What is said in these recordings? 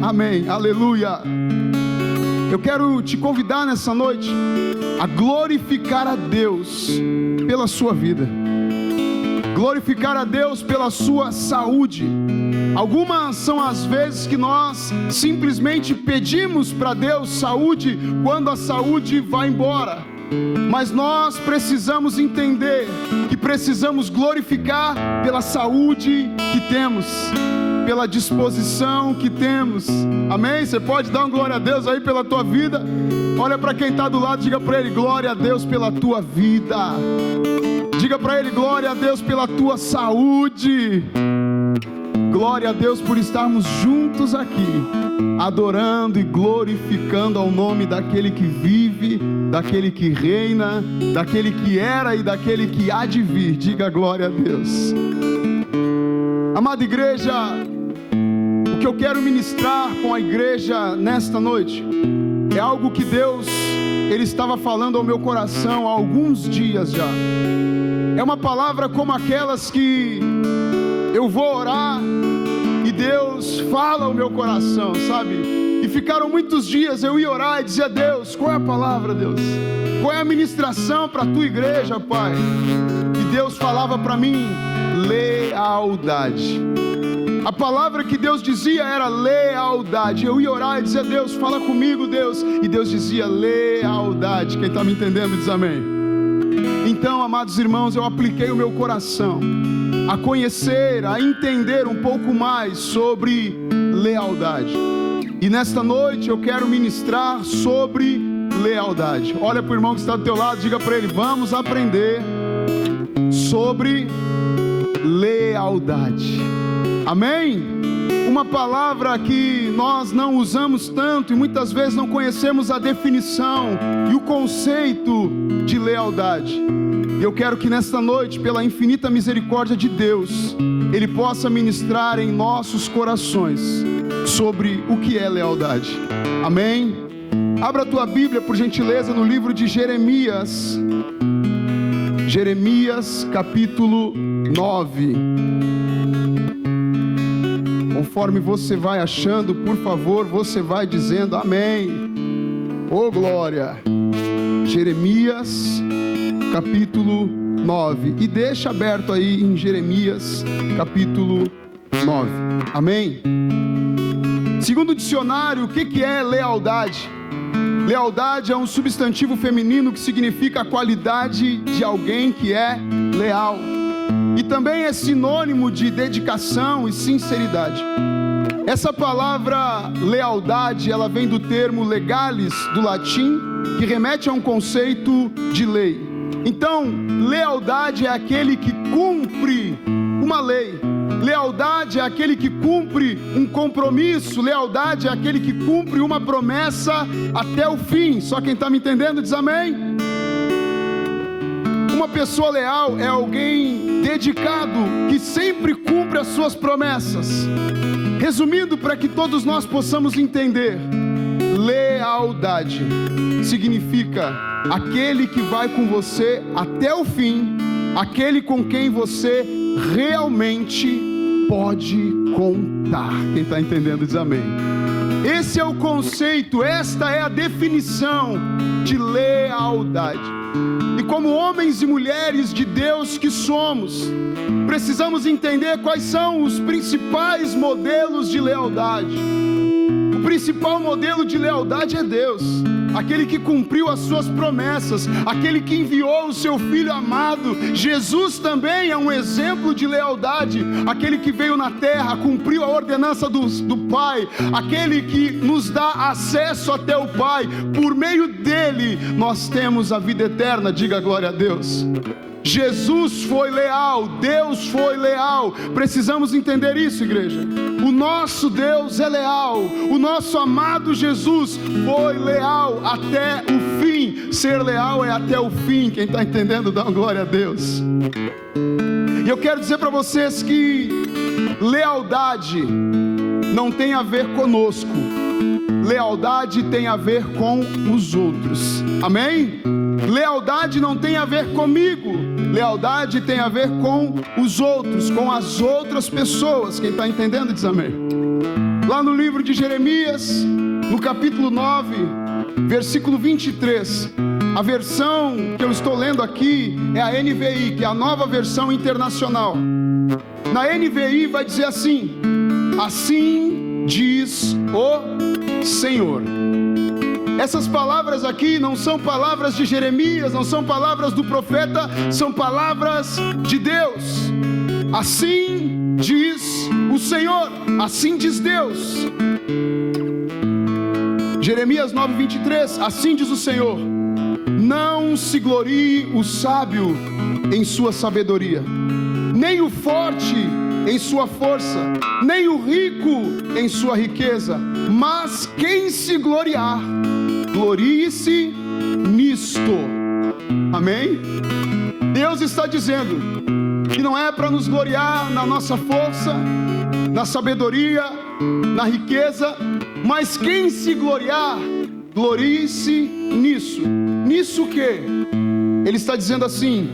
Amém, aleluia. Eu quero te convidar nessa noite a glorificar a Deus pela sua vida, glorificar a Deus pela sua saúde. Algumas são as vezes que nós simplesmente pedimos para Deus saúde quando a saúde vai embora, mas nós precisamos entender que precisamos glorificar pela saúde que temos, pela disposição que temos. Amém? Você pode dar uma glória a Deus aí pela tua vida? Olha para quem está do lado, diga para ele: glória a Deus pela tua vida. Diga para ele: glória a Deus pela tua saúde. Glória a Deus por estarmos juntos aqui, adorando e glorificando ao nome daquele que vive, daquele que reina, daquele que era e daquele que há de vir. Diga glória a Deus. Amada igreja, o que eu quero ministrar com a igreja nesta noite é algo que Deus, Ele estava falando ao meu coração há alguns dias já. É uma palavra como aquelas que eu vou orar e Deus fala ao meu coração, sabe? E ficaram muitos dias eu ia orar e dizia: Deus, qual é a palavra, Deus? Qual é a ministração para a tua igreja, Pai? E Deus falava para mim: lealdade. A palavra que Deus dizia era lealdade. Eu ia orar e dizia: Deus, fala comigo, Deus. E Deus dizia: lealdade. Quem está me entendendo diz amém. Então, amados irmãos, eu apliquei o meu coração a conhecer, a entender um pouco mais sobre lealdade. E nesta noite eu quero ministrar sobre lealdade. Olha para o irmão que está do teu lado, diga para ele: vamos aprender sobre lealdade. Amém? Uma palavra que nós não usamos tanto e muitas vezes não conhecemos a definição e o conceito de lealdade. E eu quero que nesta noite, pela infinita misericórdia de Deus, Ele possa ministrar em nossos corações sobre o que é lealdade. Amém? Abra a tua Bíblia, por gentileza, no livro de Jeremias. Jeremias capítulo 9. Conforme você vai achando, por favor, você vai dizendo amém. Oh glória. Jeremias capítulo 9. E deixa aberto aí em Jeremias capítulo 9. Amém? Segundo o dicionário, o que é lealdade? Lealdade é um substantivo feminino que significa a qualidade de alguém que é leal. E também é sinônimo de dedicação e sinceridade. Essa palavra lealdade, ela vem do termo legalis, do latim, que remete a um conceito de lei. Então, lealdade é aquele que cumpre uma lei. Lealdade é aquele que cumpre um compromisso. Lealdade é aquele que cumpre uma promessa até o fim. Só quem está me entendendo diz amém. Uma pessoa leal é alguém dedicado, que sempre cumpre as suas promessas. Resumindo, para que todos nós possamos entender, lealdade significa aquele que vai com você até o fim, aquele com quem você realmente pode contar. Quem está entendendo diz amém. Esse é o conceito, esta é a definição de lealdade. E como homens e mulheres de Deus que somos, precisamos entender quais são os principais modelos de lealdade. O principal modelo de lealdade é Deus, aquele que cumpriu as suas promessas, aquele que enviou o seu Filho amado. Jesus também é um exemplo de lealdade, aquele que veio na terra, cumpriu a ordenança do Pai, aquele que nos dá acesso até o Pai. Por meio dele nós temos a vida eterna. Diga glória a Deus. Jesus foi leal, Deus foi leal. Precisamos entender isso, igreja. O nosso Deus é leal, o nosso amado Jesus foi leal até o fim. Ser leal é até o fim. Quem está entendendo, dá uma glória a Deus. E eu quero dizer para vocês que lealdade não tem a ver conosco, lealdade tem a ver com os outros. Amém? Lealdade não tem a ver comigo, lealdade tem a ver com os outros, com as outras pessoas. Quem está entendendo diz amém. Lá no livro de Jeremias, no capítulo 9, versículo 23, a versão que eu estou lendo aqui é a NVI, que é a nova versão internacional. Na NVI vai dizer assim: assim diz o Senhor. Essas palavras aqui não são palavras de Jeremias, não são palavras do profeta, são palavras de Deus. Assim diz o Senhor, assim diz Deus. Jeremias 9:23, assim diz o Senhor: não se glorie o sábio em sua sabedoria, nem o forte em sua força, nem o rico em sua riqueza, mas quem se gloriar, glorie-se nisto. Amém? Deus está dizendo que não é para nos gloriar na nossa força, na sabedoria, na riqueza, mas quem se gloriar, glorie-se nisso. Nisso o quê? Ele está dizendo assim: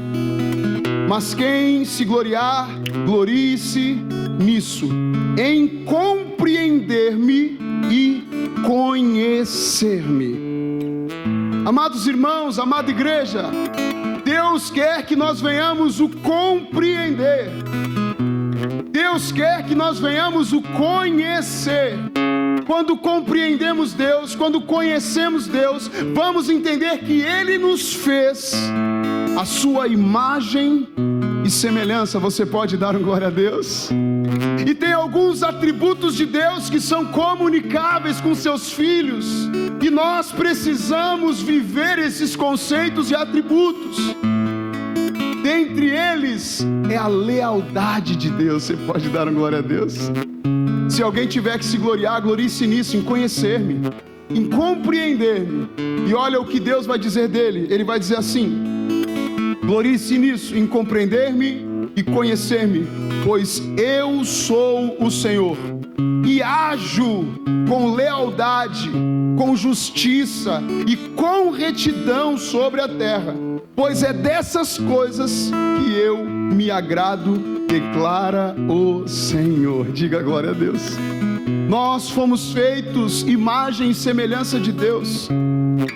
mas quem se gloriar, glorie-se nisso, em compreender-me e conhecer-me. Amados irmãos, amada igreja, Deus quer que nós venhamos o compreender. Deus quer que nós venhamos o conhecer. Quando compreendemos Deus, quando conhecemos Deus, vamos entender que Ele nos fez a sua imagem e semelhança. Você pode dar um glória a Deus? E tem alguns atributos de Deus que são comunicáveis com seus filhos, e nós precisamos viver esses conceitos e atributos. Dentre eles é a lealdade de Deus. Você pode dar um glória a Deus? Se alguém tiver que se gloriar, glorie-se nisso, em conhecer-me, em compreender-me. E olha o que Deus vai dizer dele. Ele vai dizer assim: glorie-se nisso, em compreender-me e conhecer-me, pois eu sou o Senhor, e ajo com lealdade, com justiça e com retidão sobre a terra, pois é dessas coisas que eu me agrado, declara o Senhor. Diga glória a Deus. Nós fomos feitos imagem e semelhança de Deus.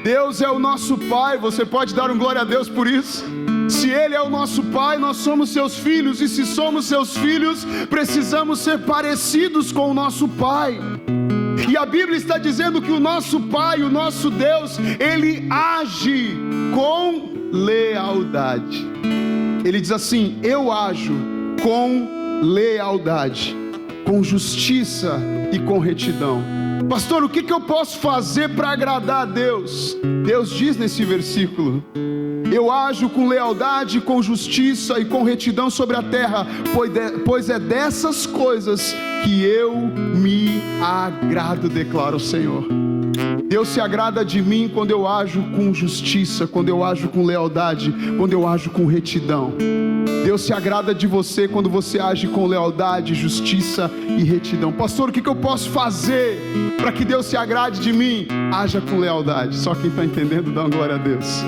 Deus é o nosso Pai. Você pode dar um glória a Deus por isso? Se Ele é o nosso Pai, nós somos seus filhos, e se somos seus filhos, precisamos ser parecidos com o nosso Pai. E a Bíblia está dizendo que o nosso Pai, o nosso Deus, Ele age com lealdade. Ele diz assim: eu ajo com lealdade, com justiça e com retidão. Pastor, o que eu posso fazer para agradar a Deus? Deus diz nesse versículo: eu ajo com lealdade, com justiça e com retidão sobre a terra, pois é dessas coisas que eu me agrado, declara o Senhor. Deus se agrada de mim quando eu ajo com justiça, quando eu ajo com lealdade, quando eu ajo com retidão. Deus se agrada de você quando você age com lealdade, justiça e retidão. Pastor, o que eu posso fazer para que Deus se agrade de mim? Haja com lealdade. Só quem está entendendo, dá uma glória a Deus.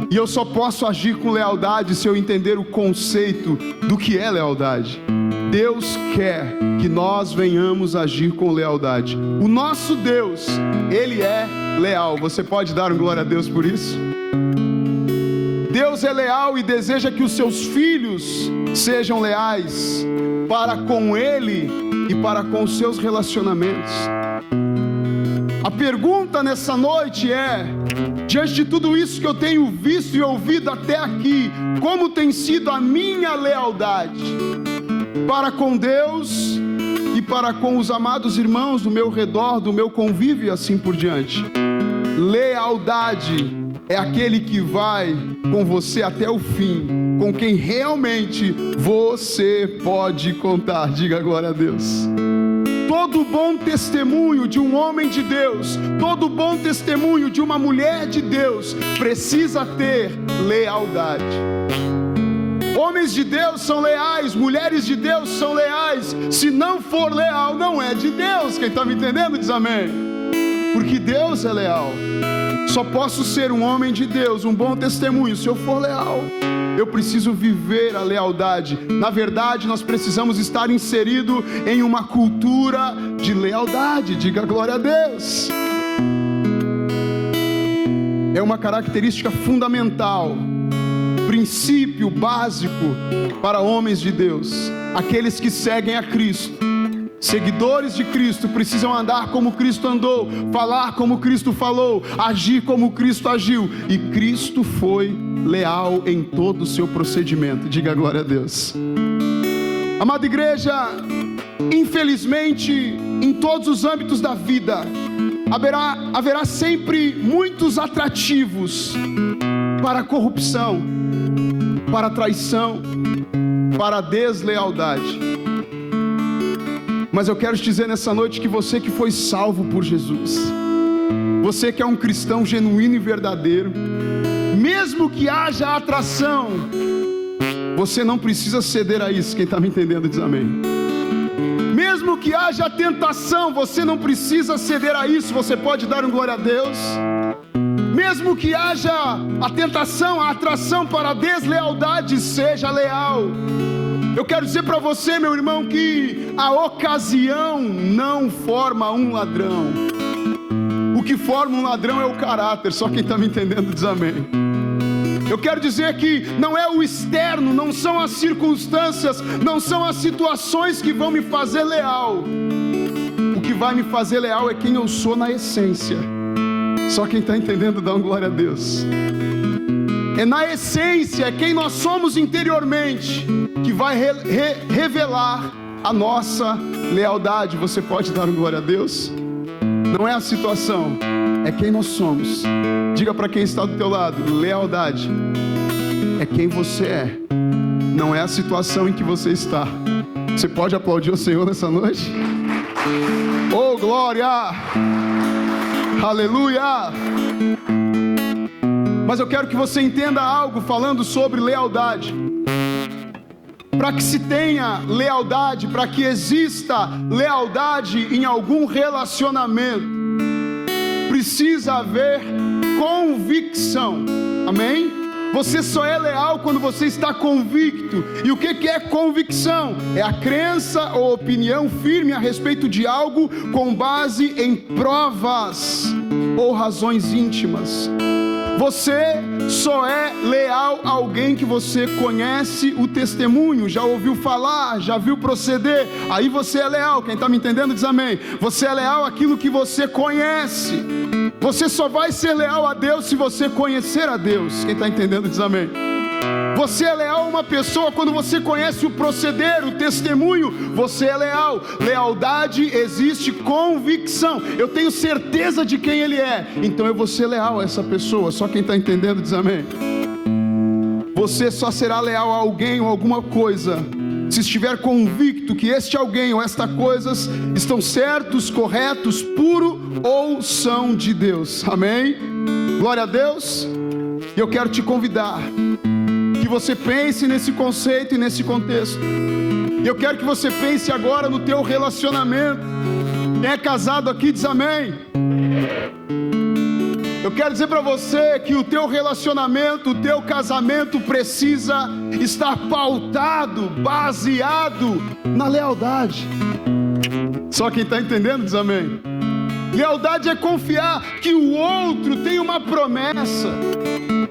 E eu só posso agir com lealdade se eu entender o conceito do que é lealdade. Deus quer que nós venhamos agir com lealdade. O nosso Deus, Ele é leal. Você pode dar um glória a Deus por isso? Deus é leal e deseja que os seus filhos sejam leais para com Ele e para com os seus relacionamentos. A pergunta nessa noite é: diante de tudo isso que eu tenho visto e ouvido até aqui, como tem sido a minha lealdade para com Deus e para com os amados irmãos do meu redor, do meu convívio e assim por diante? Lealdade é aquele que vai com você até o fim, com quem realmente você pode contar. Diga glória a Deus. Todo bom testemunho de um homem de Deus, todo bom testemunho de uma mulher de Deus, precisa ter lealdade. Homens de Deus são leais, mulheres de Deus são leais. Se não for leal, não é de Deus. Quem está me entendendo diz amém. Porque Deus é leal. Só posso ser um homem de Deus, um bom testemunho, se eu for leal. eu preciso viver a lealdade. Na verdade, nós precisamos estar inserido em uma cultura de lealdade. Diga glória a Deus. É uma característica fundamental, princípio básico para homens de Deus, aqueles que seguem a Cristo. Seguidores de Cristo precisam andar como Cristo andou, falar como Cristo falou, agir como Cristo agiu. E Cristo foi leal em todo o seu procedimento. Diga glória a Deus. Amada igreja, infelizmente, em todos os âmbitos da vida, haverá sempre muitos atrativos para a corrupção, para a traição, para a deslealdade. Mas eu quero te dizer nessa noite que você que foi salvo por Jesus, você que é um cristão genuíno e verdadeiro, mesmo que haja atração, você não precisa ceder a isso. Quem está me entendendo diz amém. Mesmo que haja tentação, você não precisa ceder a isso. Você pode dar um glória a Deus. Mesmo que haja a tentação, a atração para a deslealdade, seja leal. Eu quero dizer para você, meu irmão, que a ocasião não forma um ladrão. O que forma um ladrão é o caráter. Só quem está me entendendo diz amém. Eu quero dizer que não é o externo, não são as circunstâncias, não são as situações que vão me fazer leal. O que vai me fazer leal é quem eu sou na essência. Só quem está entendendo dá uma glória a Deus. É na essência, é quem nós somos interiormente, que vai revelar a nossa lealdade. Você pode dar uma glória a Deus? Não é a situação, é quem nós somos. Diga para quem está do teu lado: lealdade é quem você é, não é a situação em que você está. Você pode aplaudir o Senhor nessa noite? Oh, glória! Aleluia! Mas eu quero que você entenda algo falando sobre lealdade. Para que se tenha lealdade, para que exista lealdade em algum relacionamento, precisa haver convicção. Amém? Você só é leal quando você está convicto. E o que é convicção? É a crença ou opinião firme a respeito de algo com base em provas ou razões íntimas. Você só é leal a alguém que você conhece o testemunho, já ouviu falar, já viu proceder. Aí você é leal. Quem está me entendendo diz amém. Você é leal àquilo que você conhece. Você só vai ser leal a Deus se você conhecer a Deus. Quem está entendendo diz amém. Você é leal a uma pessoa quando você conhece o proceder, o testemunho. Você é leal. Lealdade existe convicção. Eu tenho certeza de quem ele é, então eu vou ser leal a essa pessoa. Só quem está entendendo diz amém. Você só será leal a alguém ou alguma coisa se estiver convicto que este alguém ou esta coisa estão certos, corretos, puros ou são de Deus. Amém? Glória a Deus. E eu quero te convidar que você pense nesse conceito e nesse contexto. E eu quero que você pense agora no teu relacionamento. Quem é casado aqui diz amém. Eu quero dizer para você que o teu relacionamento, o teu casamento precisa estar pautado, baseado na lealdade. Só quem está entendendo diz amém. Lealdade é confiar que o outro tem uma promessa,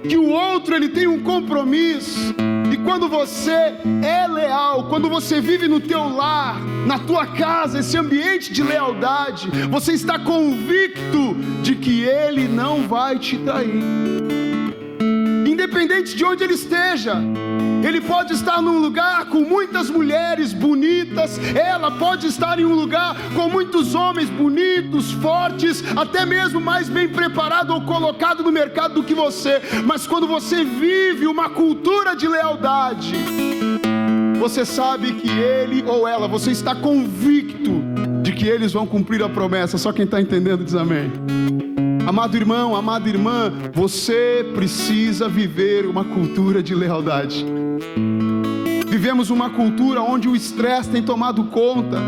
que o outro ele tem um compromisso. E quando você é leal, quando você vive no teu lar, na tua casa, esse ambiente de lealdade, você está convicto de que ele não vai te trair. Independente de onde ele esteja, ele pode estar num lugar com muitas mulheres bonitas, ela pode estar em um lugar com muitos homens bonitos, fortes, até mesmo mais bem preparado ou colocado no mercado do que você. Mas quando você vive uma cultura de lealdade, você sabe que ele ou ela, você está convicto de que eles vão cumprir a promessa. Só quem está entendendo diz amém. Amado irmão, amada irmã, você precisa viver uma cultura de lealdade. Vivemos uma cultura onde o estresse tem tomado conta.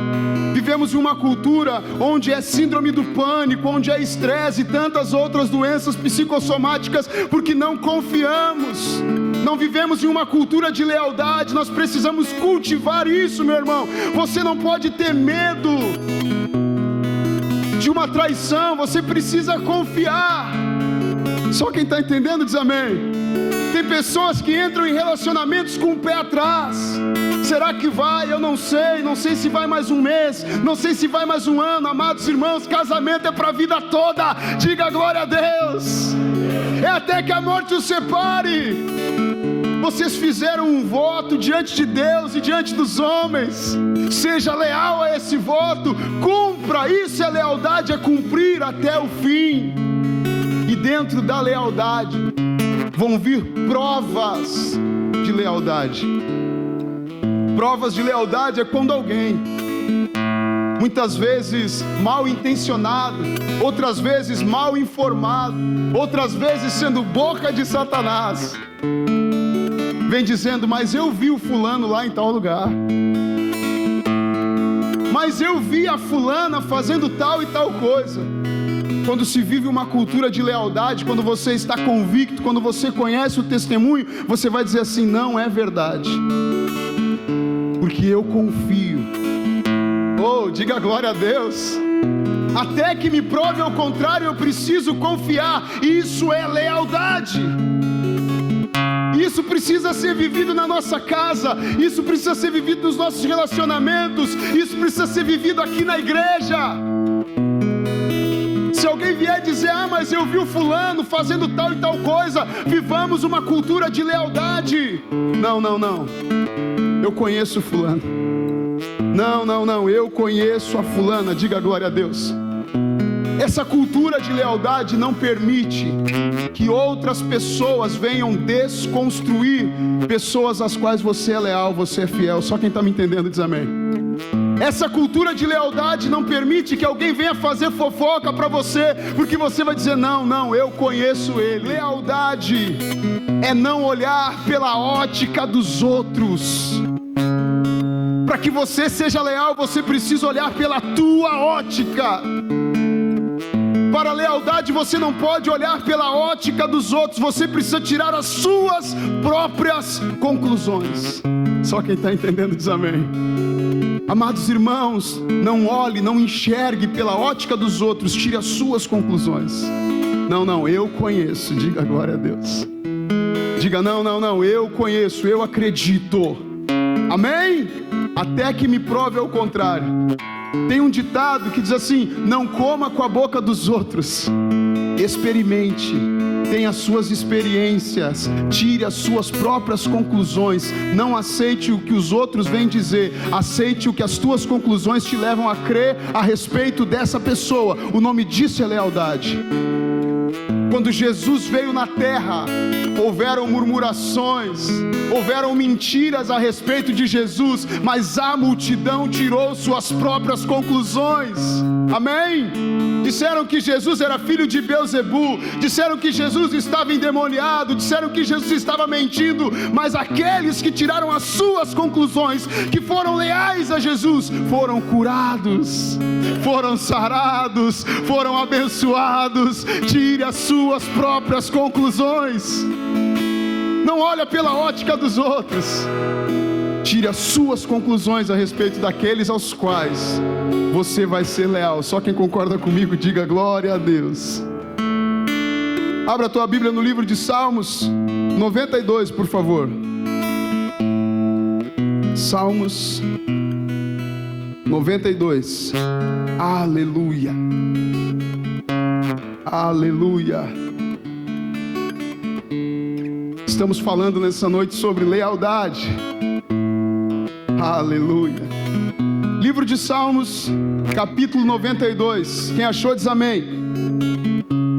Vivemos uma cultura onde é síndrome do pânico, onde é estresse e tantas outras doenças psicossomáticas, porque não confiamos. Não vivemos em uma cultura de lealdade. Nós precisamos cultivar isso, meu irmão. Você não pode ter medo de uma traição. Você precisa confiar. Só quem está entendendo diz amém. Tem pessoas que entram em relacionamentos com o pé atrás. Será que vai? Eu não sei se vai mais um mês, não sei se vai mais um ano. Amados irmãos, casamento é para a vida toda. Diga glória a Deus. É até que a morte os separe. Vocês fizeram um voto diante de Deus e diante dos homens. Seja leal a esse voto, cumpra. Isso é lealdade, é cumprir até o fim. E dentro da lealdade vão vir provas de lealdade. Provas de lealdade é quando alguém, muitas vezes mal intencionado, outras vezes mal informado, outras vezes sendo boca de Satanás, vem dizendo: mas eu vi o fulano lá em tal lugar, mas eu vi a fulana fazendo tal e tal coisa. Quando se vive uma cultura de lealdade, quando você está convicto, quando você conhece o testemunho, você vai dizer assim: não é verdade, porque eu confio. Oh, diga glória a Deus. Até que me prove ao contrário, eu preciso confiar. Isso é lealdade. Isso precisa ser vivido na nossa casa. Isso precisa ser vivido nos nossos relacionamentos. Isso precisa ser vivido aqui na igreja. Se alguém vier dizer: ah, mas eu vi o fulano fazendo tal e tal coisa, vivamos uma cultura de lealdade. Não. Eu conheço o fulano. Não, eu conheço a fulana. Diga glória a Deus. Essa cultura de lealdade não permite que outras pessoas venham desconstruir pessoas às quais você é leal, você é fiel. Só quem está me entendendo diz amém. Essa cultura de lealdade não permite que alguém venha fazer fofoca para você, porque você vai dizer: não, eu conheço ele. Lealdade é não olhar pela ótica dos outros. Para que você seja leal, você precisa olhar pela tua ótica. Para a lealdade você não pode olhar pela ótica dos outros. Você precisa tirar as suas próprias conclusões. Só quem está entendendo diz amém. Amados irmãos, não olhe, não enxergue pela ótica dos outros. Tire as suas conclusões. Não, eu conheço. Diga glória a Deus. Diga não, eu conheço, eu acredito. Amém? Até que me prove ao contrário. Tem um ditado que diz assim: não coma com a boca dos outros, experimente, tenha as suas experiências, tire as suas próprias conclusões. Não aceite o que os outros vêm dizer, aceite o que as tuas conclusões te levam a crer a respeito dessa pessoa. O nome disso é lealdade. Quando Jesus veio na terra, houveram murmurações, houveram mentiras a respeito de Jesus, mas a multidão tirou suas próprias conclusões. Amém? Disseram que Jesus era filho de Belzebu, disseram que Jesus estava endemoniado, disseram que Jesus estava mentindo, mas aqueles que tiraram as suas conclusões, que foram leais a Jesus, foram curados, foram sarados, foram abençoados. Tire as suas próprias conclusões. Não olha pela ótica dos outros. Tire as suas conclusões a respeito daqueles aos quais você vai ser leal. Só quem concorda comigo, diga glória a Deus. Abra a tua Bíblia no livro de Salmos 92, por favor. Salmos 92. Aleluia. Aleluia. Estamos falando nessa noite sobre lealdade. Aleluia. Livro de Salmos, capítulo 92. Quem achou diz amém.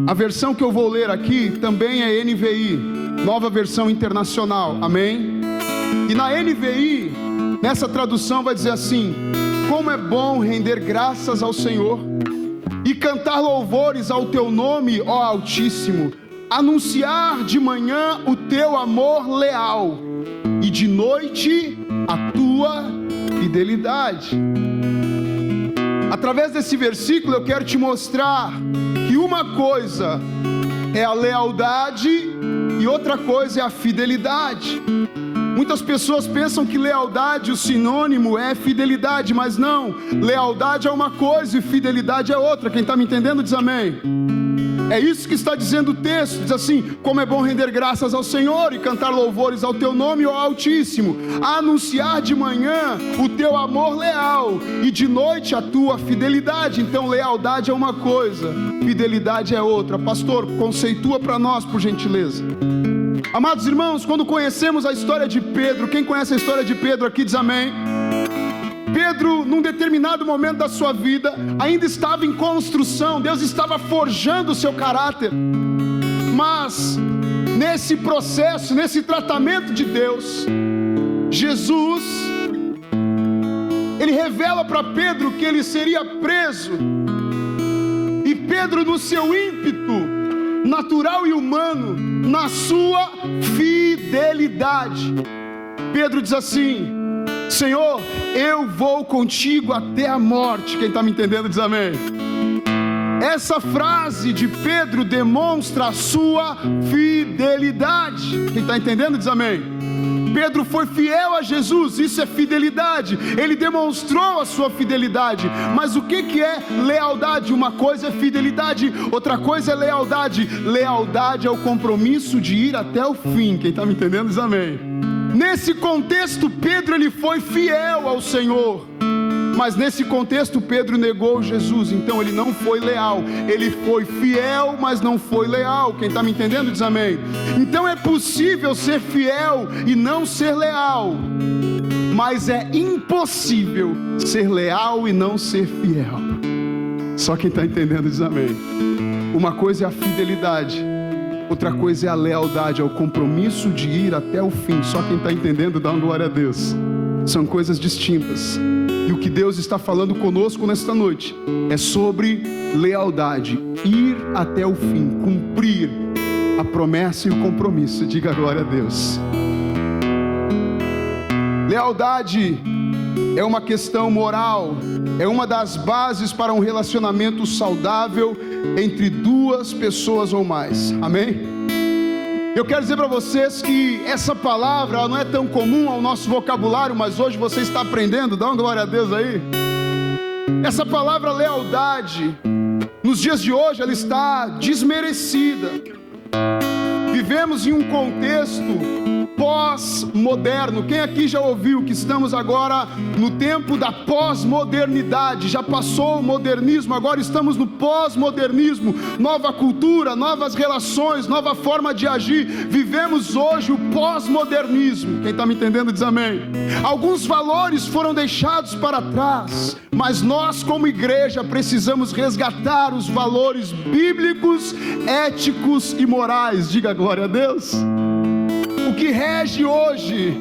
A versão que eu vou ler aqui também é NVI, Nova Versão Internacional. Amém? E na NVI, nessa tradução vai dizer assim: como é bom render graças ao Senhor e cantar louvores ao teu nome, ó Altíssimo, anunciar de manhã o teu amor leal e de noite a tua fidelidade. Através desse versículo eu quero te mostrar que uma coisa é a lealdade e outra coisa é a fidelidade. Muitas pessoas pensam que lealdade, o sinônimo é fidelidade, mas não. Lealdade é uma coisa e fidelidade é outra. Quem está me entendendo diz amém. É isso que está dizendo o texto. Diz assim: como é bom render graças ao Senhor e cantar louvores ao teu nome, ó Altíssimo, anunciar de manhã o teu amor leal e de noite a tua fidelidade. Então lealdade é uma coisa, fidelidade é outra. Pastor, conceitua para nós, por gentileza. Amados irmãos, quando conhecemos a história de Pedro, quem conhece a história de Pedro aqui diz amém. Pedro, num determinado momento da sua vida, ainda estava em construção, Deus estava forjando o seu caráter, mas nesse processo, nesse tratamento de Deus, Jesus, ele revela para Pedro que ele seria preso, e Pedro, no seu ímpeto natural e humano, na sua fidelidade, Pedro diz assim: Senhor, eu vou contigo até a morte. Quem está me entendendo diz amém. Essa frase de Pedro demonstra a sua fidelidade. Quem está entendendo diz amém. Pedro foi fiel a Jesus, isso é fidelidade. Ele demonstrou a sua fidelidade. Mas o que é lealdade? Uma coisa é fidelidade, outra coisa é lealdade. Lealdade é o compromisso de ir até o fim. Quem está me entendendo diz amém. Nesse contexto, Pedro ele foi fiel ao Senhor, mas nesse contexto Pedro negou Jesus. Então ele não foi leal. Ele foi fiel, mas não foi leal. Quem está me entendendo diz amém. Então é possível ser fiel e não ser leal, mas é impossível ser leal e não ser fiel. Só quem está entendendo diz amém. Uma coisa é a fidelidade, outra coisa é a lealdade, é o compromisso de ir até o fim. Só quem está entendendo dá uma glória a Deus. São coisas distintas. E o que Deus está falando conosco nesta noite é sobre lealdade, ir até o fim, cumprir a promessa e o compromisso. Diga glória a Deus. Lealdade é uma questão moral, é uma das bases para um relacionamento saudável entre duas pessoas ou mais. Amém? Eu quero dizer para vocês que essa palavra ela não é tão comum ao nosso vocabulário, mas hoje você está aprendendo. Dá uma glória a Deus aí. Essa palavra lealdade, nos dias de hoje, ela está desmerecida. Vivemos em um contexto pós-moderno. Quem aqui já ouviu que estamos agora no tempo da pós-modernidade? Já passou o modernismo, agora estamos no pós-modernismo. Nova cultura, novas relações, nova forma de agir. Vivemos hoje o pós-modernismo. Quem está me entendendo diz amém. Alguns valores foram deixados para trás, mas nós como igreja precisamos resgatar os valores bíblicos, éticos e morais. Diga glória a Deus. O que rege hoje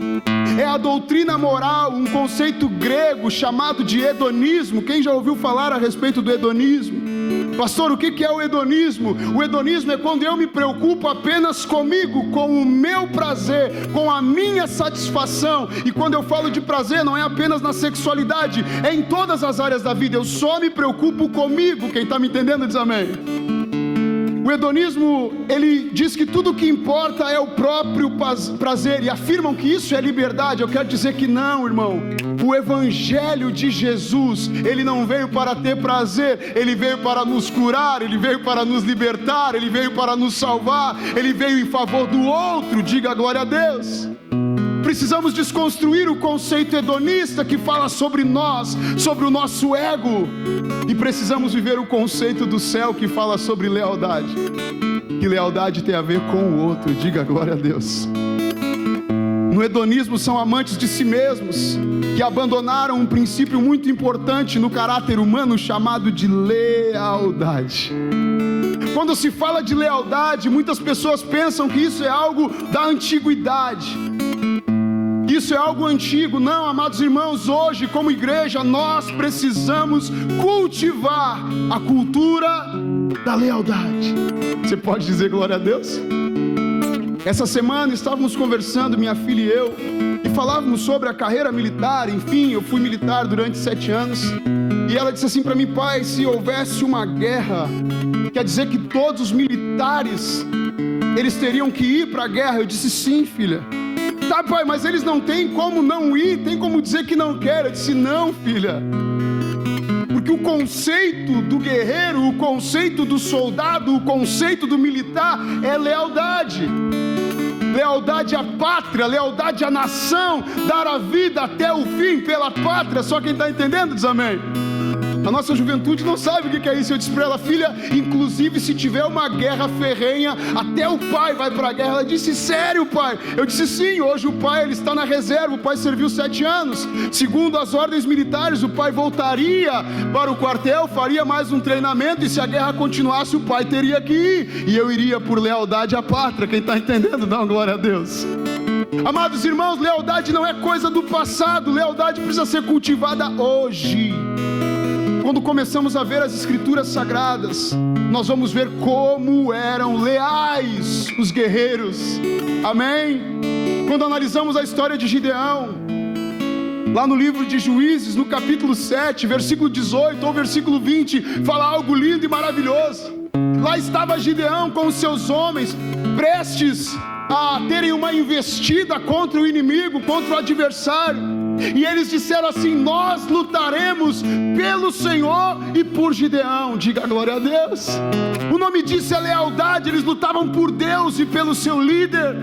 é a doutrina moral, um conceito grego chamado de hedonismo. Quem já ouviu falar a respeito do hedonismo? Pastor, o que é o hedonismo? O hedonismo é quando eu me preocupo apenas comigo, com o meu prazer, com a minha satisfação. E quando eu falo de prazer, não é apenas na sexualidade, é em todas as áreas da vida. Eu só me preocupo comigo. Quem está me entendendo diz amém. O hedonismo, ele diz que tudo o que importa é o próprio prazer, e afirmam que isso é liberdade. Eu quero dizer que não, irmão. O evangelho de Jesus, ele não veio para ter prazer, ele veio para nos curar, ele veio para nos libertar, ele veio para nos salvar, ele veio em favor do outro. Diga glória a Deus. Precisamos desconstruir o conceito hedonista que fala sobre nós, sobre o nosso ego, e precisamos viver o conceito do céu que fala sobre lealdade. Que lealdade tem a ver com o outro. Diga glória a Deus. No hedonismo são amantes de si mesmos, que abandonaram um princípio muito importante no caráter humano chamado de lealdade. Quando se fala de lealdade, muitas pessoas pensam que isso é algo da antiguidade. Isso é algo antigo. Não, amados irmãos, hoje como igreja nós precisamos cultivar a cultura da lealdade. Você pode dizer glória a Deus? Essa semana estávamos conversando, minha filha e eu, e falávamos sobre a carreira militar. Enfim, eu fui militar durante 7 anos. E ela disse assim para mim: pai, se houvesse uma guerra, quer dizer que todos os militares, eles teriam que ir para a guerra? Eu disse: sim, filha. Tá, pai, mas eles não têm como não ir, tem como dizer que não quer. Eu disse: não, filha. Porque o conceito do guerreiro, o conceito do soldado, o conceito do militar é lealdade. Lealdade à pátria, lealdade à nação, dar a vida até o fim pela pátria. Só quem está entendendo diz amém. A nossa juventude não sabe o que é isso. Eu disse para ela: filha, inclusive se tiver uma guerra ferrenha, até o pai vai para a guerra. Ela disse: sério, pai? Eu disse: sim, hoje o pai ele está na reserva, o pai serviu 7 anos. Segundo as ordens militares, o pai voltaria para o quartel, faria mais um treinamento, e se a guerra continuasse, o pai teria que ir, e eu iria por lealdade à pátria. Quem está entendendo, dá uma glória a Deus. Amados irmãos, lealdade não é coisa do passado, lealdade precisa ser cultivada hoje. Quando começamos a ver as escrituras sagradas, nós vamos ver como eram leais os guerreiros, amém? Quando analisamos a história de Gideão, lá no livro de Juízes, no capítulo 7, versículo 18 ou versículo 20, fala algo lindo e maravilhoso. Lá estava Gideão com os seus homens, prestes a terem uma investida contra o inimigo, contra o adversário. E eles disseram assim: nós lutaremos pelo Senhor e por Gideão. Diga glória a Deus. O nome disso é lealdade. Eles lutavam por Deus e pelo seu líder.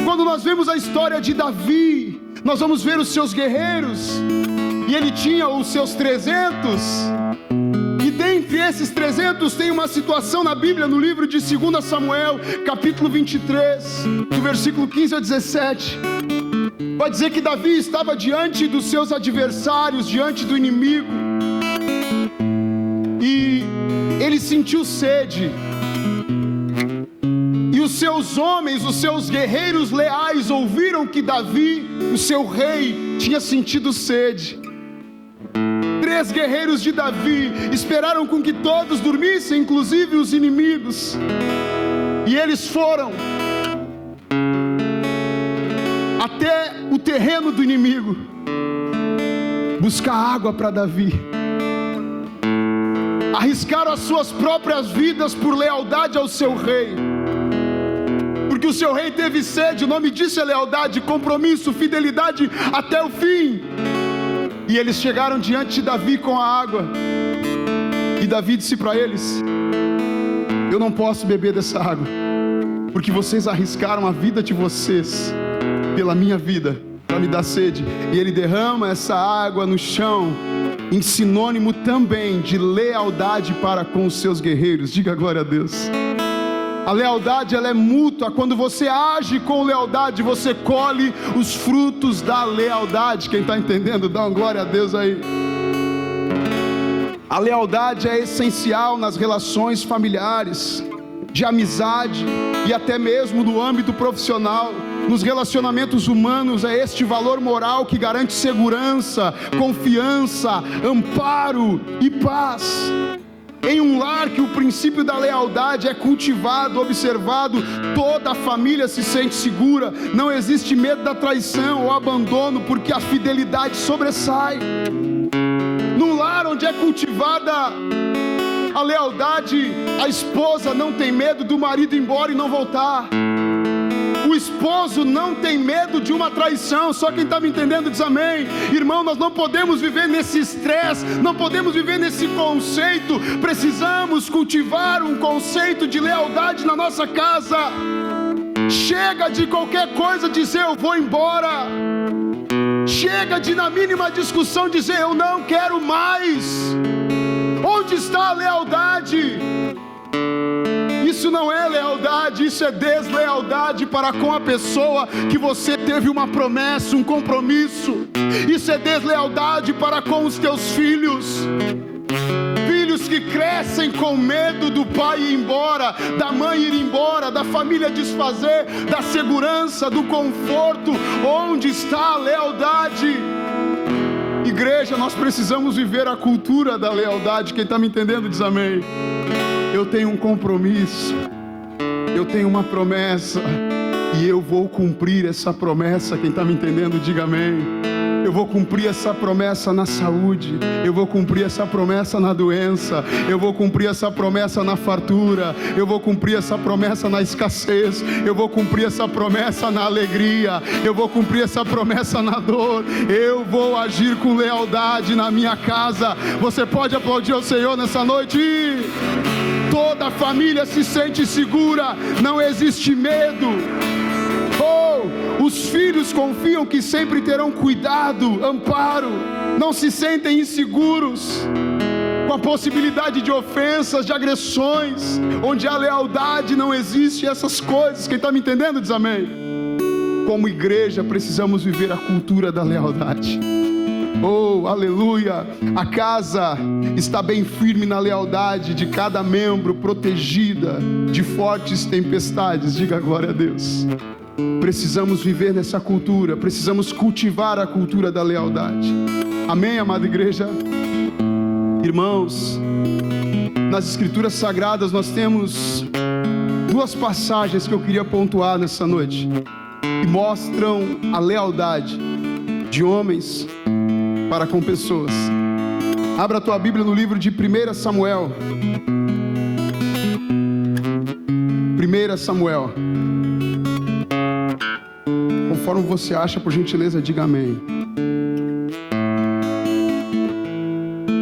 Quando nós vemos a história de Davi, nós vamos ver os seus guerreiros, e ele tinha os seus 300, e dentre esses 300 tem uma situação na Bíblia, no livro de 2 Samuel, capítulo 23, do versículo 15 a 17. Vai dizer que Davi estava diante dos seus adversários, diante do inimigo, e ele sentiu sede. E os seus homens, os seus guerreiros leais, ouviram que Davi, o seu rei, tinha sentido sede. 3 guerreiros de Davi esperaram com que todos dormissem, inclusive os inimigos, e eles foram até o terreno do inimigo buscar água para Davi. Arriscaram as suas próprias vidas por lealdade ao seu rei, porque o seu rei teve sede. O nome disso é lealdade, compromisso, fidelidade até o fim. E eles chegaram diante de Davi com a água, e Davi disse para eles: eu não posso beber dessa água, porque vocês arriscaram a vida de vocês pela minha vida, para me dar sede. E ele derrama essa água no chão, em sinônimo também de lealdade para com os seus guerreiros. Diga glória a Deus. A lealdade, ela é mútua. Quando você age com lealdade, você colhe os frutos da lealdade. Quem está entendendo, dá uma glória a Deus aí. A lealdade é essencial nas relações familiares, de amizade e até mesmo no âmbito profissional. Nos relacionamentos humanos é este valor moral que garante segurança, confiança, amparo e paz. Em um lar que o princípio da lealdade é cultivado, observado, toda a família se sente segura. Não existe medo da traição ou abandono, porque a fidelidade sobressai. Num lar onde é cultivada a lealdade, a esposa não tem medo do marido ir embora e não voltar. O esposo não tem medo de uma traição. Só quem está me entendendo diz amém. Irmão, nós não podemos viver nesse estresse, não podemos viver nesse conceito. Precisamos cultivar um conceito de lealdade na nossa casa. Chega de qualquer coisa dizer eu vou embora. Chega de na mínima discussão dizer eu não quero mais. Onde está a lealdade? Isso não é lealdade, isso é deslealdade para com a pessoa que você teve uma promessa, um compromisso. Isso é deslealdade para com os teus filhos. Filhos que crescem com medo do pai ir embora, da mãe ir embora, da família desfazer, da segurança, do conforto. Onde está a lealdade? Igreja, nós precisamos viver a cultura da lealdade. Quem está me entendendo diz amém. Eu tenho um compromisso, eu tenho uma promessa, e eu vou cumprir essa promessa. Quem está me entendendo diga amém. Eu vou cumprir essa promessa na saúde, eu vou cumprir essa promessa na doença, eu vou cumprir essa promessa na fartura, eu vou cumprir essa promessa na escassez, eu vou cumprir essa promessa na alegria, eu vou cumprir essa promessa na dor. Eu vou agir com lealdade na minha casa. Você pode aplaudir ao Senhor nessa noite? Toda a família se sente segura, não existe medo. Os filhos confiam que sempre terão cuidado, amparo, não se sentem inseguros com a possibilidade de ofensas, de agressões, onde a lealdade não existe, essas coisas. Quem está me entendendo diz amém. Como igreja precisamos viver a cultura da lealdade. Oh, aleluia! A casa está bem firme na lealdade de cada membro, protegida de fortes tempestades. Diga glória a Deus. Precisamos viver nessa cultura, precisamos cultivar a cultura da lealdade. Amém, amada igreja? Irmãos, nas Escrituras Sagradas nós temos duas passagens que eu queria pontuar nessa noite, que mostram a lealdade de homens para com pessoas. Abra a tua Bíblia no livro de 1 Samuel. 1 Samuel. Conforme você acha, por gentileza, diga amém.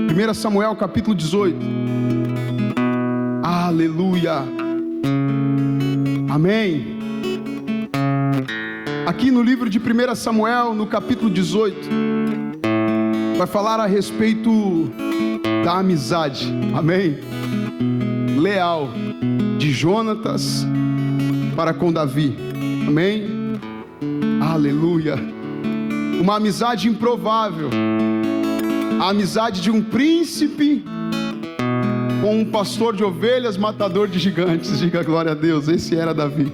1 Samuel capítulo 18. Aleluia. Amém. Aqui no livro de 1 Samuel, no capítulo 18, vai falar a respeito da amizade. Amém. Leal de Jonatas para com Davi. Amém. Aleluia. Uma amizade improvável. A amizade de um príncipe com um pastor de ovelhas, matador de gigantes. Diga glória a Deus. Esse era Davi.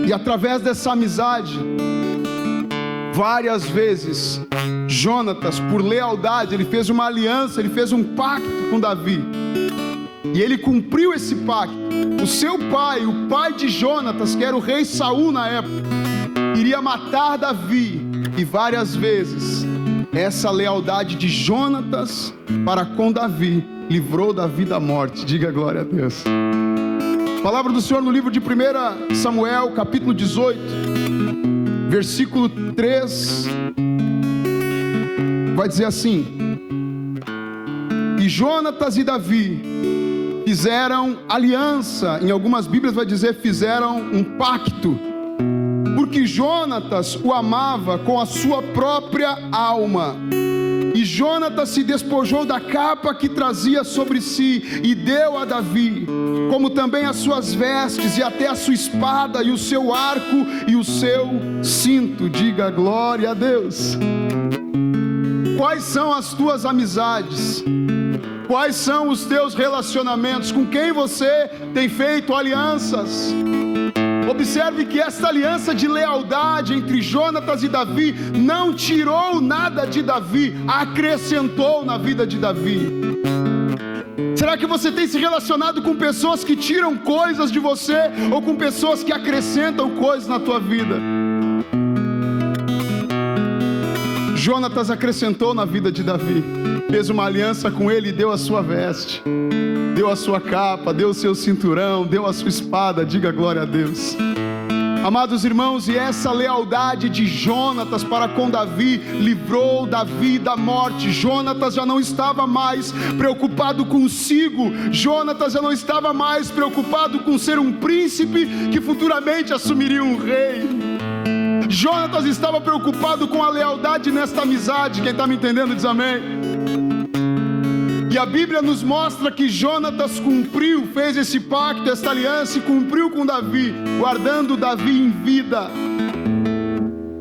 E através dessa amizade, várias vezes, Jonatas, por lealdade, ele fez uma aliança, ele fez um pacto com Davi. E ele cumpriu esse pacto. O seu pai, o pai de Jonatas, que era o rei Saul na época, iria matar Davi. E várias vezes, essa lealdade de Jonatas para com Davi livrou Davi da morte. Diga glória a Deus. Palavra do Senhor no livro de 1 Samuel, capítulo 18, versículo 3, vai dizer assim: e Jonatas e Davi fizeram aliança. Em algumas Bíblias vai dizer fizeram um pacto, porque Jonatas o amava com a sua própria alma. E Jonatas se despojou da capa que trazia sobre si e deu a Davi, como também as suas vestes e até a sua espada e o seu arco e o seu cinto. Diga glória a Deus. Quais são as tuas amizades? Quais são os teus relacionamentos? Com quem você tem feito alianças? Observe que esta aliança de lealdade entre Jonatas e Davi não tirou nada de Davi, acrescentou na vida de Davi. Será que você tem se relacionado com pessoas que tiram coisas de você ou com pessoas que acrescentam coisas na tua vida? Jonatas acrescentou na vida de Davi, fez uma aliança com ele e deu a sua veste, deu a sua capa, deu o seu cinturão, deu a sua espada. Diga glória a Deus. Amados irmãos, e essa lealdade de Jonatas para com Davi livrou Davi da morte. Jonatas já não estava mais preocupado consigo, Jonatas já não estava mais preocupado com ser um príncipe que futuramente assumiria um rei. Jonatas estava preocupado com a lealdade nesta amizade. Quem está me entendendo diz amém. E a Bíblia nos mostra que Jonatas cumpriu, fez esse pacto, esta aliança e cumpriu com Davi, guardando Davi em vida.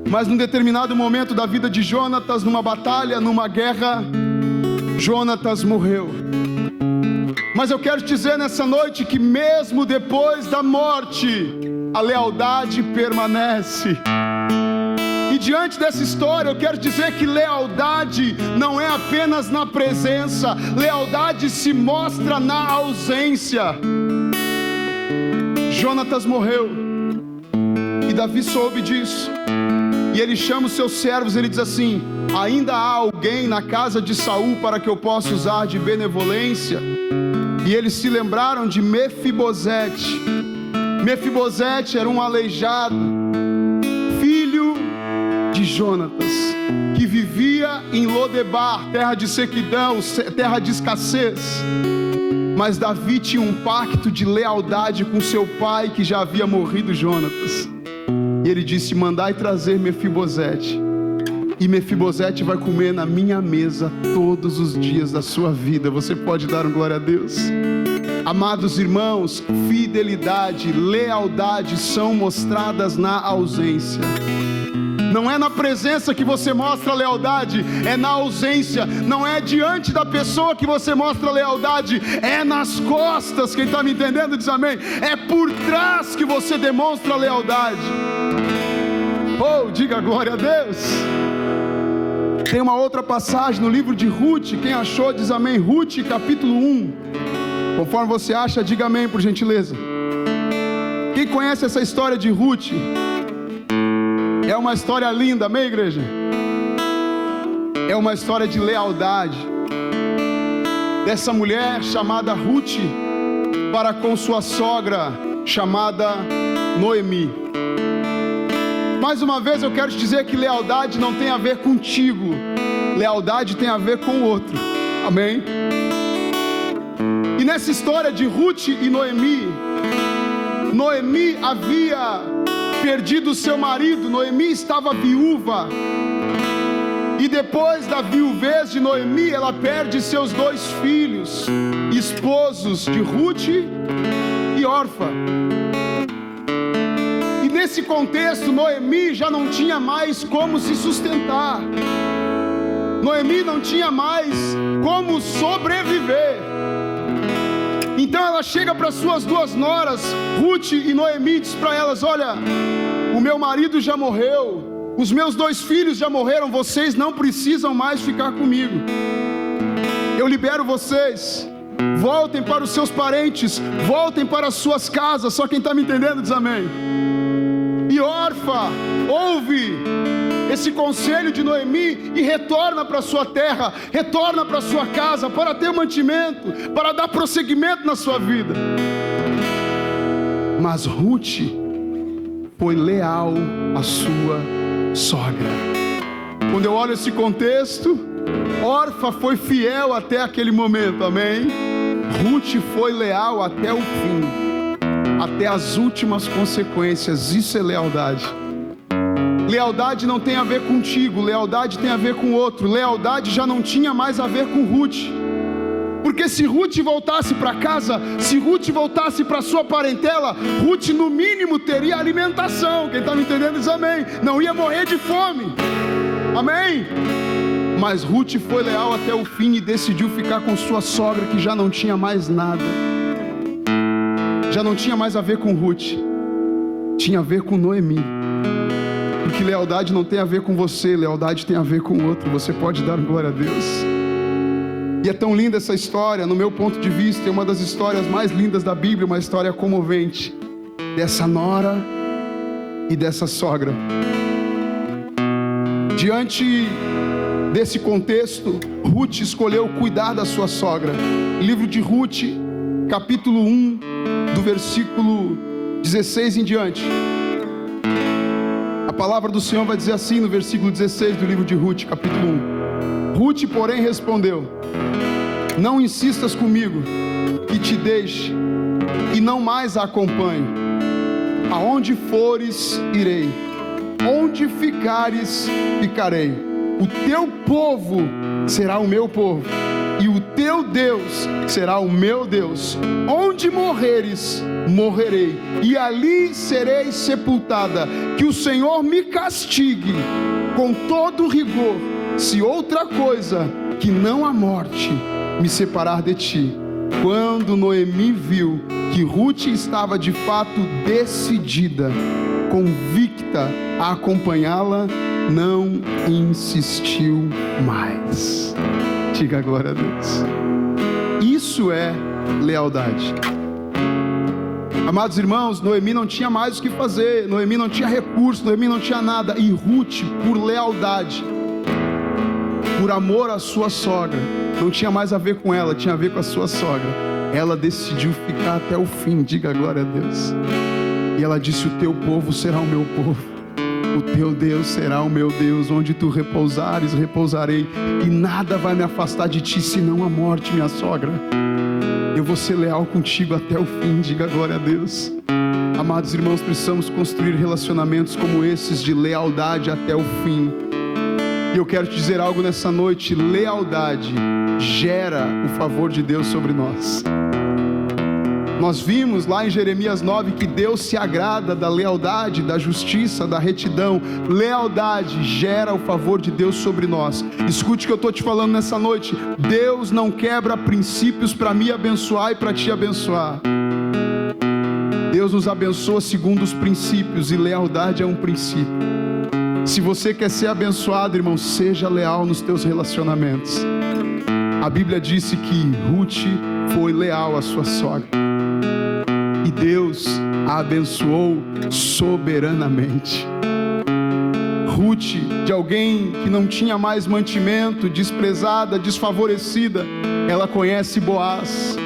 Mas num determinado momento da vida de Jonatas, numa batalha, numa guerra, Jonatas morreu. Mas eu quero te dizer nessa noite que mesmo depois da morte, a lealdade permanece. E diante dessa história eu quero dizer que lealdade não é apenas na presença, lealdade se mostra na ausência. Jonatas morreu e Davi soube disso. E ele chama os seus servos, ele diz assim: ainda há alguém na casa de Saul para que eu possa usar de benevolência? E eles se lembraram de Mefibosete. Mefibosete era um aleijado, filho de Jonatas, que vivia em Lodebar, terra de sequidão, terra de escassez. Mas Davi tinha um pacto de lealdade com seu pai, que já havia morrido, Jonatas. E ele disse: mandai trazer Mefibosete, e Mefibosete vai comer na minha mesa todos os dias da sua vida. Você pode dar um glória a Deus? Amados irmãos, fidelidade, lealdade são mostradas na ausência. Não é na presença que você mostra lealdade, é na ausência. Não é diante da pessoa que você mostra lealdade, é nas costas. Quem está me entendendo diz amém. É por trás que você demonstra lealdade. Oh, diga glória a Deus. Tem uma outra passagem no livro de Ruth. Quem achou diz amém. Ruth capítulo 1. Conforme você acha, diga amém por gentileza. Quem conhece essa história de Ruth? É uma história linda, amém, igreja? É uma história de lealdade dessa mulher chamada Ruth para com sua sogra chamada Noemi. Mais uma vez eu quero te dizer que lealdade não tem a ver contigo, lealdade tem a ver com o outro, amém? E nessa história de Ruth e Noemi, Noemi havia perdido seu marido, Noemi estava viúva. E depois da viuvez de Noemi, ela perde seus 2 filhos, esposos de Ruth e Orfa. E nesse contexto, Noemi já não tinha mais como se sustentar. Noemi não tinha mais como sobreviver. Então ela chega para suas 2 noras, Ruth e Noemi, e diz para elas: olha, o meu marido já morreu, os meus 2 filhos já morreram, vocês não precisam mais ficar comigo. Eu libero vocês, voltem para os seus parentes, voltem para as suas casas. Só quem está me entendendo diz amém. E Orfa ouve esse conselho de Noemi e retorna para sua terra, retorna para sua casa, para ter mantimento, para dar prosseguimento na sua vida. Mas Ruth foi leal à sua sogra. Quando eu olho esse contexto, Orfa foi fiel até aquele momento, amém? Ruth foi leal até o fim, até as últimas consequências. Isso é lealdade. Lealdade não tem a ver contigo, lealdade tem a ver com o outro. Lealdade já não tinha mais a ver com Ruth, porque se Ruth voltasse para casa, se Ruth voltasse para sua parentela, Ruth no mínimo teria alimentação. Quem está me entendendo diz amém. Não ia morrer de fome, amém? Mas Ruth foi leal até o fim e decidiu ficar com sua sogra, que já não tinha mais nada, já não tinha mais a ver com Ruth, tinha a ver com Noemi. Porque lealdade não tem a ver com você, lealdade tem a ver com o outro. Você pode dar glória a Deus. E é tão linda essa história, no meu ponto de vista, é uma das histórias mais lindas da Bíblia, uma história comovente, dessa nora e dessa sogra. Diante desse contexto, Ruth escolheu cuidar da sua sogra. Livro de Ruth, capítulo 1, do versículo 16 em diante. A palavra do Senhor vai dizer assim no versículo 16 do livro de Ruth, capítulo 1. Ruth, porém, respondeu: não insistas comigo, que te deixe e não mais a acompanhe. Aonde fores, irei. Onde ficares, ficarei. O teu povo será o meu povo, e o teu Deus será o meu Deus. Onde morreres, morrerei, e ali serei sepultada. Que o Senhor me castigue com todo rigor, se outra coisa que não a morte me separar de ti. Quando Noemi viu que Ruth estava de fato decidida, convicta a acompanhá-la, não insistiu mais. Diga glória a Deus. Isso é lealdade. Amados irmãos, Noemi não tinha mais o que fazer, Noemi não tinha recurso, Noemi não tinha nada. E Ruth, por lealdade, por amor à sua sogra, não tinha mais a ver com ela, tinha a ver com a sua sogra. Ela decidiu ficar até o fim, diga glória a Deus. E ela disse: o teu povo será o meu povo, o teu Deus será o meu Deus, onde tu repousares, repousarei, e nada vai me afastar de ti, senão a morte, minha sogra. Eu vou ser leal contigo até o fim, diga glória a Deus. Amados irmãos, precisamos construir relacionamentos como esses, de lealdade até o fim. E eu quero te dizer algo nessa noite: lealdade gera o favor de Deus sobre nós. Nós vimos lá em Jeremias 9 que Deus se agrada da lealdade, da justiça, da retidão. Lealdade gera o favor de Deus sobre nós. Escute o que eu estou te falando nessa noite: Deus não quebra princípios para me abençoar e para te abençoar. Deus nos abençoa segundo os princípios, e lealdade é um princípio. Se você quer ser abençoado, irmão, seja leal nos teus relacionamentos. A Bíblia disse que Ruth foi leal à sua sogra, e Deus a abençoou soberanamente. Ruth, de alguém que não tinha mais mantimento, desprezada, desfavorecida, ela conhece Boaz,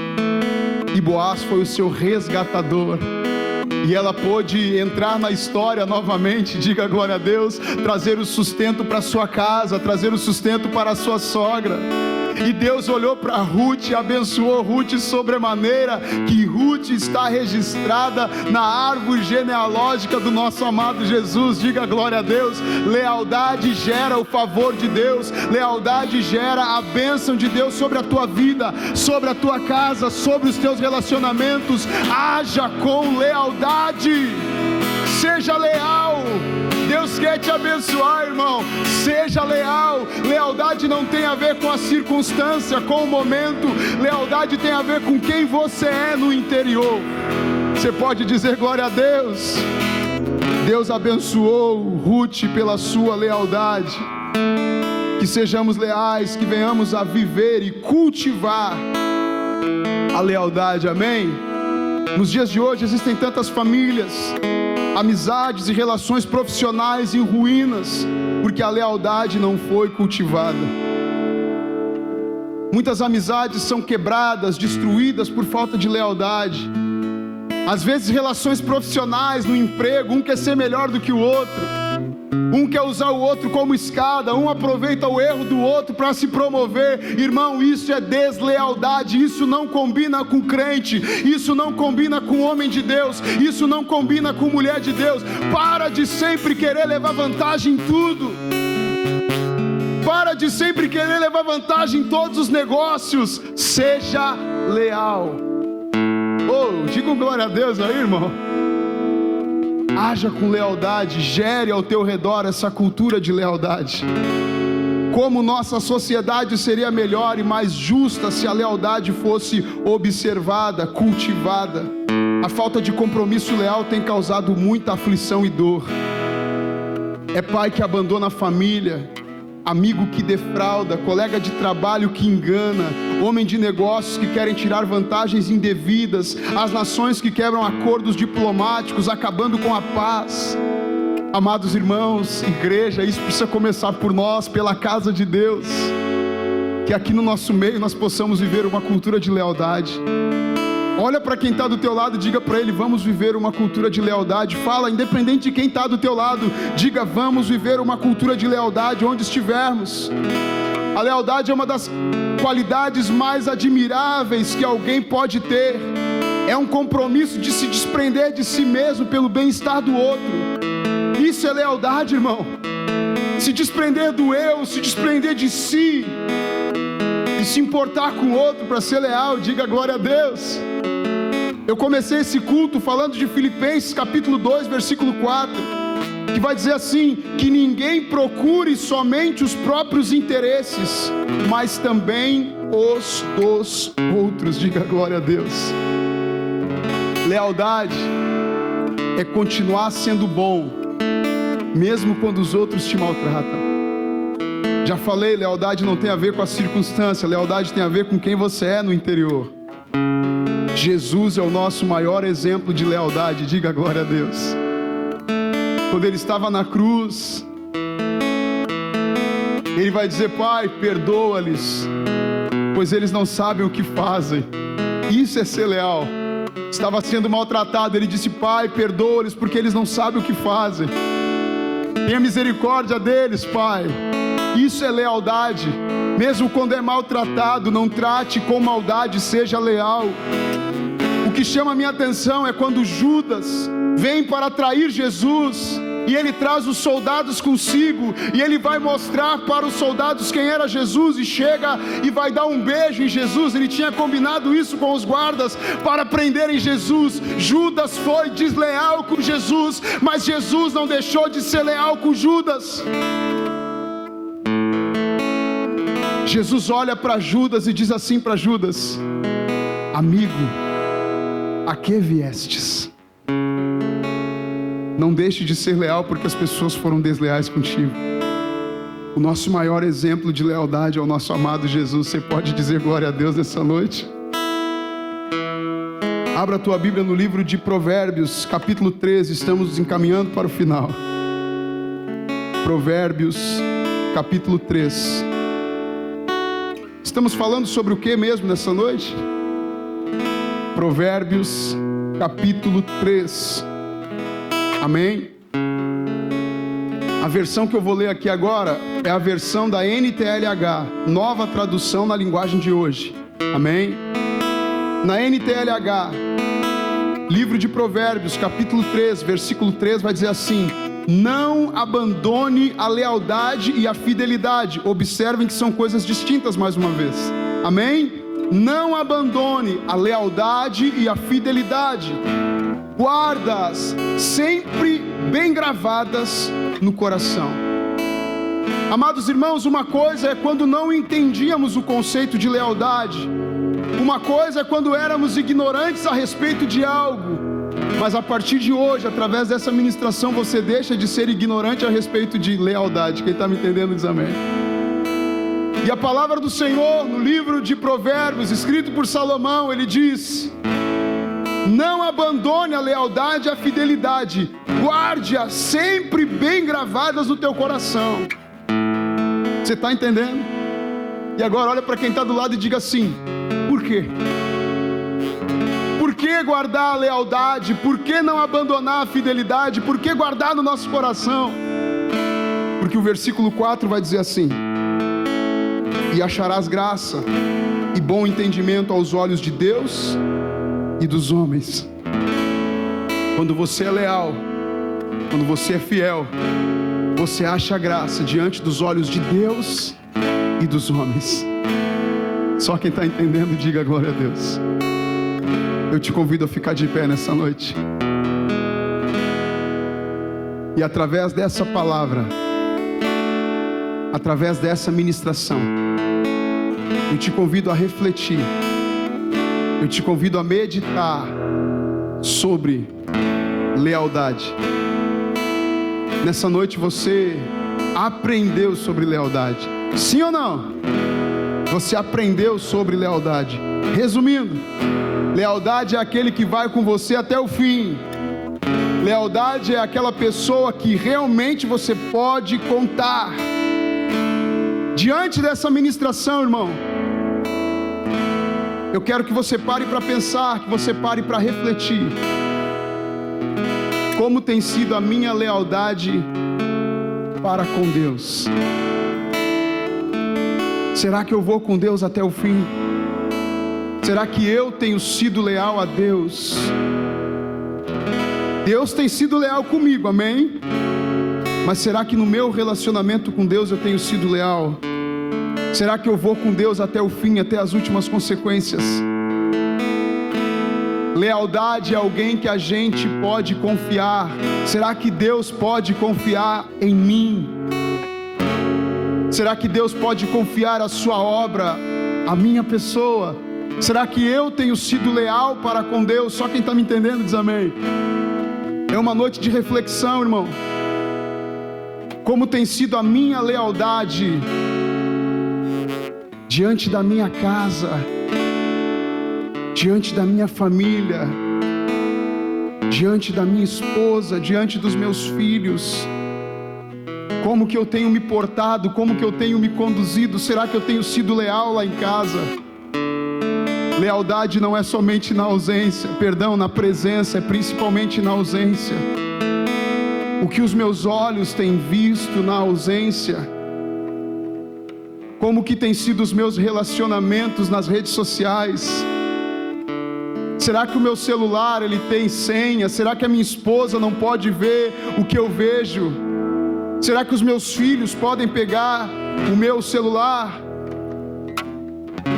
e Boaz foi o seu resgatador, e ela pôde entrar na história novamente, diga glória a Deus, trazer o sustento para sua casa, trazer o sustento para a sua sogra. E Deus olhou para Ruth e abençoou Ruth sobremaneira, que Ruth está registrada na árvore genealógica do nosso amado Jesus, diga glória a Deus. Lealdade gera o favor de Deus, lealdade gera a bênção de Deus sobre a tua vida, sobre a tua casa, sobre os teus relacionamentos. Haja com lealdade, seja leal. Deus quer te abençoar, irmão. Seja leal. Lealdade não tem a ver com a circunstância, com o momento. Lealdade tem a ver com quem você é no interior. Você pode dizer glória a Deus. Deus abençoou Ruth pela sua lealdade. Que sejamos leais, que venhamos a viver e cultivar a lealdade, amém? Nos dias de hoje existem tantas famílias, amizades e relações profissionais em ruínas, porque a lealdade não foi cultivada. Muitas amizades são quebradas, destruídas por falta de lealdade. Às vezes relações profissionais no emprego, um quer ser melhor do que o outro, um quer usar o outro como escada, um aproveita o erro do outro para se promover. Irmão, isso é deslealdade, isso não combina com crente, isso não combina com homem de Deus, isso não combina com mulher de Deus. Para de sempre querer levar vantagem em tudo. Para de sempre querer levar vantagem em todos os negócios. Seja leal. Oh, diga glória a Deus aí, irmão. Haja com lealdade, gere ao teu redor essa cultura de lealdade. Como nossa sociedade seria melhor e mais justa se a lealdade fosse observada, cultivada. A falta de compromisso leal tem causado muita aflição e dor. É pai que abandona a família, amigo que defrauda, colega de trabalho que engana, homem de negócios que querem tirar vantagens indevidas, as nações que quebram acordos diplomáticos, acabando com a paz. Amados irmãos, igreja, isso precisa começar por nós, pela casa de Deus. Que aqui no nosso meio nós possamos viver uma cultura de lealdade. Olha para quem está do teu lado e diga para ele: vamos viver uma cultura de lealdade. Fala, independente de quem está do teu lado, diga: vamos viver uma cultura de lealdade onde estivermos. A lealdade é uma das qualidades mais admiráveis que alguém pode ter. É um compromisso de se desprender de si mesmo pelo bem-estar do outro. Isso é lealdade, irmão. Se desprender do eu, se desprender de si e se importar com o outro para ser leal, diga glória a Deus. Eu comecei esse culto falando de Filipenses capítulo 2, versículo 4, que vai dizer assim: que ninguém procure somente os próprios interesses, mas também os dos outros, diga glória a Deus. Lealdade é continuar sendo bom, mesmo quando os outros te maltratam. Já falei, lealdade não tem a ver com a circunstância, lealdade tem a ver com quem você é no interior. Jesus é o nosso maior exemplo de lealdade. Diga glória a Deus. Quando ele estava na cruz, ele vai dizer: Pai, perdoa-lhes, pois eles não sabem o que fazem. Isso é ser leal. Estava sendo maltratado, ele disse: Pai, perdoa-lhes, porque eles não sabem o que fazem. Tenha misericórdia deles, Pai. Isso é lealdade. Mesmo quando é maltratado, não trate com maldade, seja leal. O que chama a minha atenção é quando Judas vem para trair Jesus, e ele traz os soldados consigo, e ele vai mostrar para os soldados quem era Jesus, e chega e vai dar um beijo em Jesus. Ele tinha combinado isso com os guardas para prenderem Jesus. Judas foi desleal com Jesus, mas Jesus não deixou de ser leal com Judas. Jesus olha para Judas e diz assim para Judas: amigo, a que viestes? Não deixe de ser leal porque as pessoas foram desleais contigo. O nosso maior exemplo de lealdade é o nosso amado Jesus. Você pode dizer glória a Deus nessa noite? Abra a tua Bíblia no livro de Provérbios, capítulo 13. Estamos encaminhando para o final. Provérbios, capítulo 3. Estamos falando sobre o que mesmo nessa noite? Provérbios, capítulo 3. Amém? A versão que eu vou ler aqui agora é a versão da NTLH, nova tradução na linguagem de hoje. Amém? Na NTLH, livro de Provérbios, capítulo 3, versículo 3, vai dizer assim: não abandone a lealdade e a fidelidade. Observem que são coisas distintas mais uma vez. Amém? Não abandone a lealdade e a fidelidade. Guarda-as sempre bem gravadas no coração. Amados irmãos, uma coisa é quando não entendíamos o conceito de lealdade. Uma coisa é quando éramos ignorantes a respeito de algo. Mas a partir de hoje, através dessa ministração, você deixa de ser ignorante a respeito de lealdade. Quem está me entendendo diz amém. E a palavra do Senhor, no livro de Provérbios, escrito por Salomão, ele diz: não abandone a lealdade e a fidelidade, guarde-a sempre bem gravadas no teu coração. Você está entendendo? E agora olha para quem está do lado e diga assim: por quê? Por que guardar a lealdade? Por que não abandonar a fidelidade? Por que guardar no nosso coração? Porque o versículo 4 vai dizer assim: e acharás graça e bom entendimento aos olhos de Deus e dos homens. Quando você é leal, quando você é fiel, você acha graça diante dos olhos de Deus e dos homens. Só quem está entendendo, diga glória a Deus. Eu te convido a ficar de pé nessa noite. E através dessa palavra, através dessa ministração, eu te convido a refletir. Eu te convido a meditar sobre lealdade. Nessa noite você aprendeu sobre lealdade. Sim ou não? Você aprendeu sobre lealdade. Resumindo, lealdade é aquele que vai com você até o fim. Lealdade é aquela pessoa que realmente você pode contar. Diante dessa ministração, irmão, eu quero que você pare para pensar, que você pare para refletir. Como tem sido a minha lealdade para com Deus? Será que eu vou com Deus até o fim? Será que eu tenho sido leal a Deus? Deus tem sido leal comigo, amém? Mas será que no meu relacionamento com Deus eu tenho sido leal? Será que eu vou com Deus até o fim, até as últimas consequências? Lealdade é alguém que a gente pode confiar. Será que Deus pode confiar em mim? Será que Deus pode confiar a sua obra, a minha pessoa? Será que eu tenho sido leal para com Deus? Só quem está me entendendo diz amém. É uma noite de reflexão, irmão. Como tem sido a minha lealdade diante da minha casa, diante da minha família, diante da minha esposa, diante dos meus filhos. Como que eu tenho me portado? Como que eu tenho me conduzido? Será que eu tenho sido leal lá em casa? Lealdade não é somente na ausência, na presença, é principalmente na ausência. O que os meus olhos têm visto na ausência? Como que tem sido os meus relacionamentos nas redes sociais? Será que o meu celular ele tem senha? Será que a minha esposa não pode ver o que eu vejo? Será que os meus filhos podem pegar o meu celular?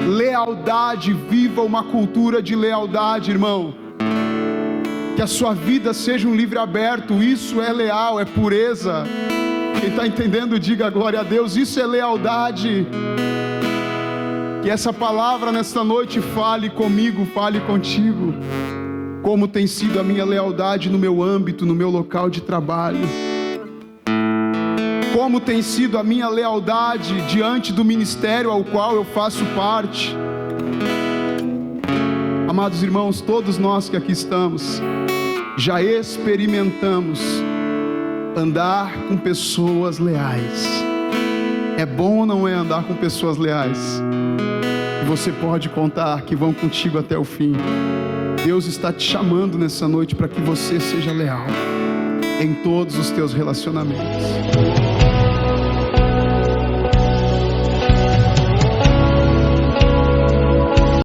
Lealdade, viva uma cultura de lealdade, irmão. Que a sua vida seja um livro aberto, isso é leal, é pureza. Quem está entendendo, diga glória a Deus, isso é lealdade. Que essa palavra nesta noite fale comigo, fale contigo. Como tem sido a minha lealdade no meu âmbito, no meu local de trabalho. Como tem sido a minha lealdade diante do ministério ao qual eu faço parte. Amados irmãos, todos nós que aqui estamos, já experimentamos andar com pessoas leais. É bom ou não é andar com pessoas leais? E você pode contar que vão contigo até o fim. Deus está te chamando nessa noite para que você seja leal em todos os teus relacionamentos.